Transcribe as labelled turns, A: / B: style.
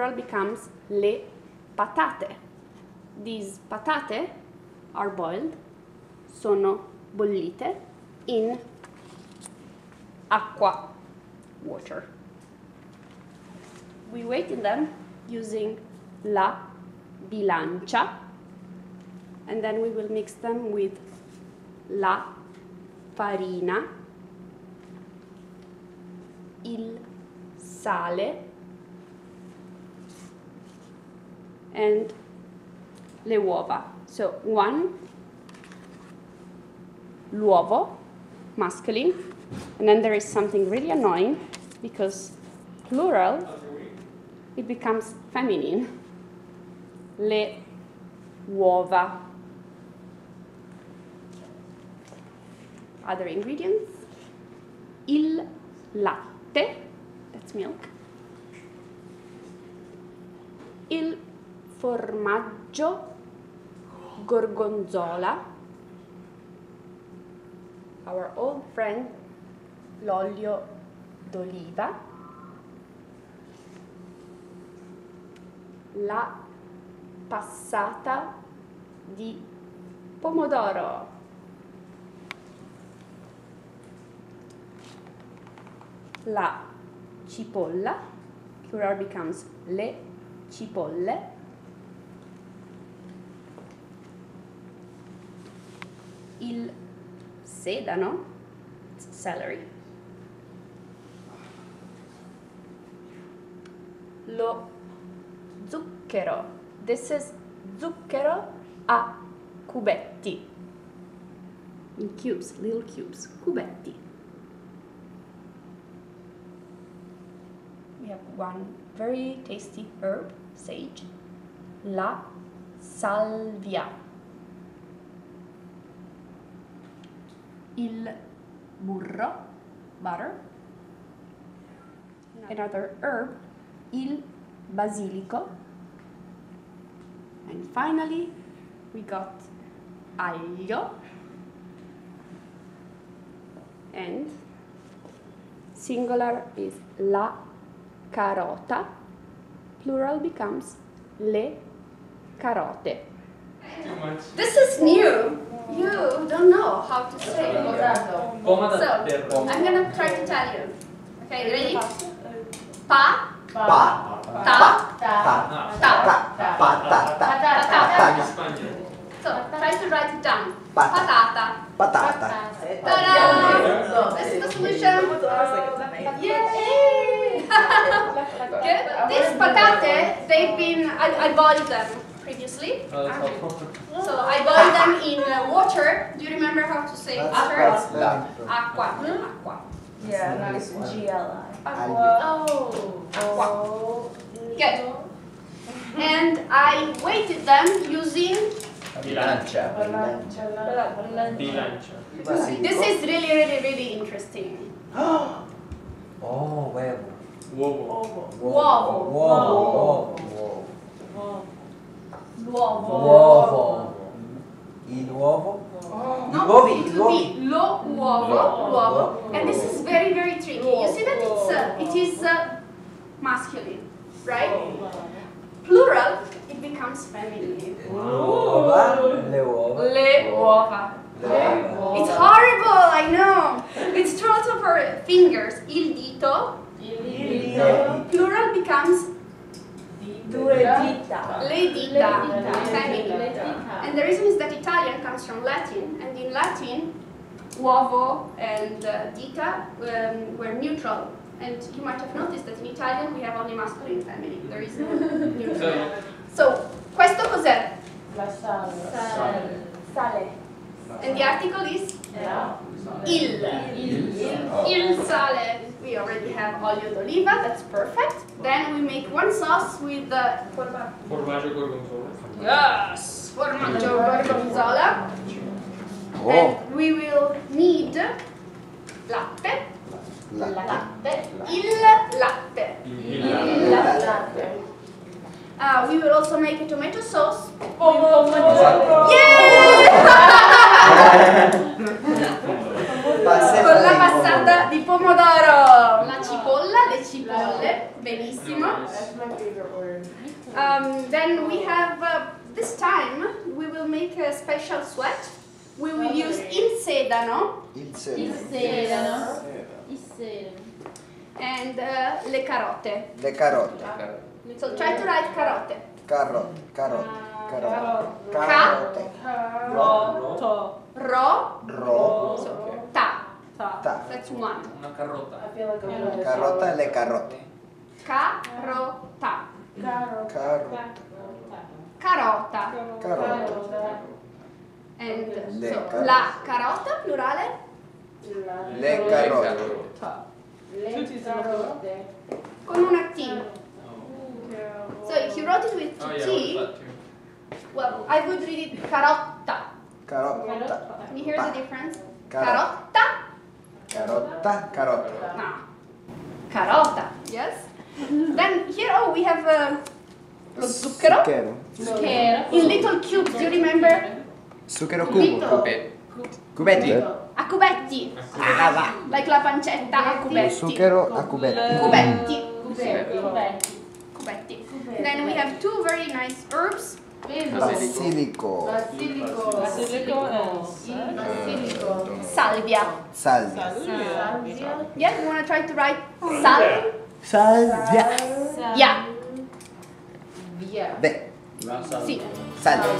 A: plural becomes le patate. These patate are boiled, sono bollite in acqua, water. We weight them using la bilancia, and then we will mix them with la farina, il sale, and le uova. So one, l'uovo, masculine, and then there is something really annoying because plural, it becomes feminine. Le uova. Other ingredients, il latte, that's milk, il formaggio gorgonzola, our old friend l'olio d'oliva, la passata di pomodoro, la cipolla, plural becomes le cipolle, il sedano, celery, lo zucchero, this is zucchero a cubetti, in cubes, little cubes, cubetti. We have one very tasty herb, sage, la salvia, il burro, butter, another herb, il basilico, and finally we got aglio, and singular is la carota, plural becomes le carote.
B: Too much.
A: This is new. You don't know how to say it. So, I'm gonna try to tell you. Okay, ready? Pa,
C: Pa,
A: ta,
C: ta,
A: ta.
C: patata,
B: In Spagna.
A: So, try to write it down.
C: Patata.
A: Patata.
C: patata.
A: Ta-da! This is the solution. Yay! Good. These patate, they've been, I boiled them previously. So I boiled them in water. Do you remember how to say water? Acqua. Acqua.
D: Yeah, that's GLI.
A: Oh. Acqua. Good. And I weighted them using,
C: Bilancia.
B: Bilancia.
A: this is really interesting.
C: Oh, huevo.
B: Uovo.
A: Uovo.
C: Uovo.
A: L'uovo.
C: Uovo. Il uovo.
A: No,
C: Uovi,
A: it will be lo uovo, l'uovo, and this is very tricky. You see that it is masculine, right? Plural, it becomes feminine.
C: Uova. Le uova.
A: Le uova. It's horrible, I know. It's two lots of our fingers. Il dito. Plural becomes
D: Due dita.
A: le dita, feminine. And the reason is that Italian comes from Latin, and in Latin, uovo and dita were neutral. And you might have noticed that in Italian we have only masculine and feminine. There is no neutral. So, questo cos'è?
D: La sale.
A: Sale. And the article is il sale. We already have olio d'oliva, that's perfect. Then we make one sauce with the
B: Formaggio gorgonzola.
A: yes, formaggio gorgonzola.
C: Oh.
A: And we will need latte,
C: Latte.
A: il latte.
B: Il
D: latte.
A: We will also make a tomato sauce.
D: Pomodoro.
A: Con la passata di pomodoro. La cipolla, le cipolle. Benissimo.
D: That's my favorite word.
A: Then we have, this time, we will make a special sweat. We will use il sedano
C: Il
D: Il
C: sedano.
D: sedano. Il sedano.
A: and le carote.
C: Le carote.
A: So try to write carote.
C: Carote. Carote. Carote.
A: Carote.
D: Carotto.
A: Ro,
C: Ro.
A: so ta.
C: Ta.
A: That's one.
B: Una carota.
D: I feel like I'm doing
C: Carota e le carote.
A: Carota.
C: Carota.
A: Carota.
C: Carota.
A: And
C: Le
A: so
C: carote.
A: la carota, plurale.
C: Le carote.
D: Le carote.
A: Con una T. So if you wrote it with
B: Oh yeah,
A: T,
B: what's that too?
A: well, I would read it carotta.
C: Carota.
A: Can you hear the difference?
C: Carota.
A: Carotta.
C: Carota. Carota.
A: No. Carota. Yes. Then here, oh, we have lo zucchero.
C: Zucchero.
A: In little cubes. Do you remember?
C: Zucchero cubo. Cubetti.
A: A cubetti.
C: Ah, va.
A: Like la pancetta a cubetti.
C: Zucchero a cubetti.
A: Cubetti.
D: Cubetti.
A: Cubetti. Then we have two very nice herbs.
C: Basilico.
D: Basilico. Basilico and
A: Salvia.
C: Salvia.
D: Salvia.
A: Yeah, you want to try to write sal?
C: Salvia.
A: Yeah.
D: Via.
C: Beh.
A: Sì.
C: Salvia.